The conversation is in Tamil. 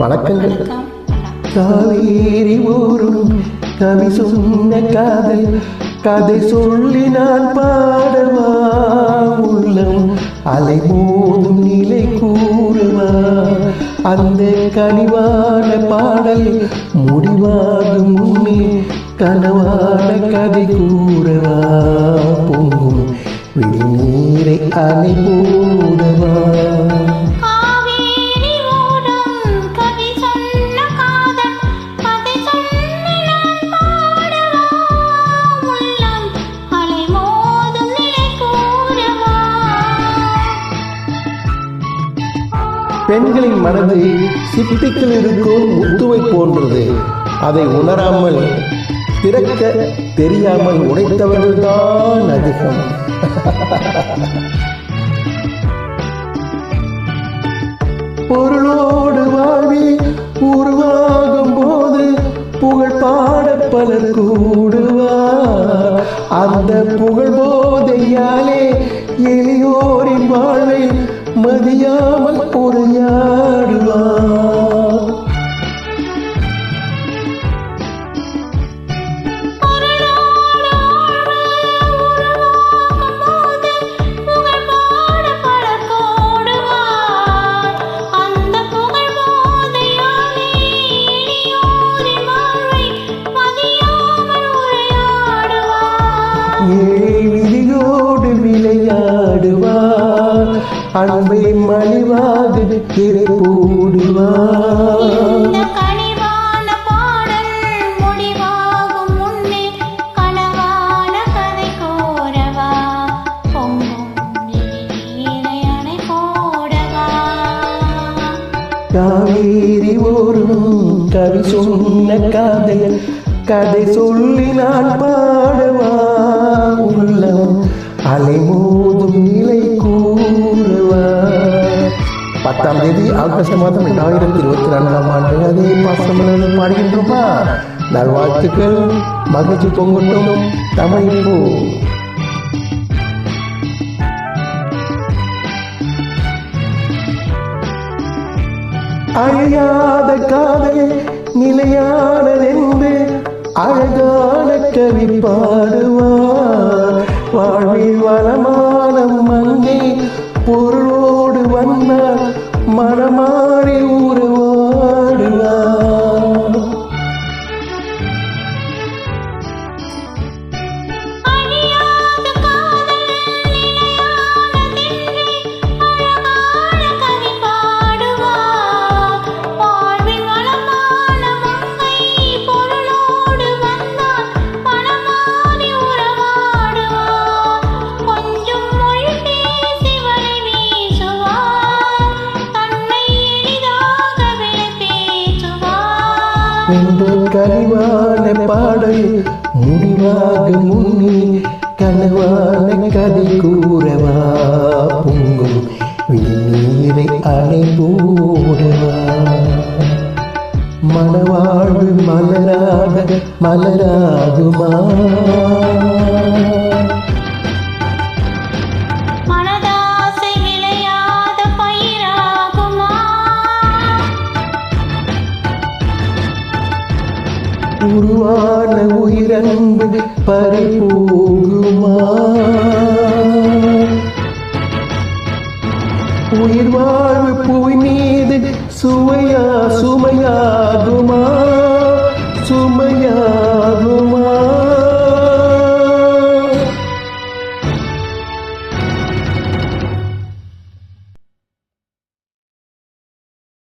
வணக்கங்கள். காவேரி ஊரும் கவி சொன்ன காதல் கதை சொல்லி நான் பாடவா, உள்ளம் அலை மோதும் நிலை கூறுவா, அந்த கனிவான பாடல் முடிவாகும் முன்னே கனவான கதை கூறவா, பொங்கும் விழிநீரை அலை போடவா. பெண்களின் மனது சிப்பிக்குள் இருக்கும் முத்துவை போன்றது. அதை உணராமல் திறக்க தெரியாமல் உடைத்தவர்கள்தான் அதிகம். பொருளோடு வாழ்வி உருவாகும் போது புகழ் பாட பலர் கூடுவார். அந்த புகழ் போதையாலே எளியோரின் வாழ்வை மதியாமல் உரையாடுவார். விதியோடு விளையாடுவார், அன்பை மலிவாக திரை போடுவார். காவேரி ஓரும் கவி சொன்ன காதல் கதை சொல்லி நான் பாடவா, உள்ளம் அலை மோதும் நிலை கூறுவா. 10ஆம் தேதி ஆகஸ்ட் மாதம் 2024ஆம் ஆண்டு அதே பாசமலர் பாடுகின்றோமா. நல்வாழ்த்துக்கள், மகிழ்ச்சி பொங்கட்டும் தமிழ் போ. அழியாத காதல் நிலையானதென்று அழகான கவி பாடுவார். வாழ்வில் வளமான மங்கை பொருளோடு வந்தால் மனமாறி உருவாடுவார். இந்த கனிவான பாடல் முடிவாக முன்னே கனவான கதை கூறவா, பொங்கும் விண்ணீரை அலை போடவா. மனவாழ்வு மலராக மலராகுமா, உருவான உயிரன்பு பறிபோகுமா, உயிர் வாழ்வு புவி மீது சுமையாகுமா.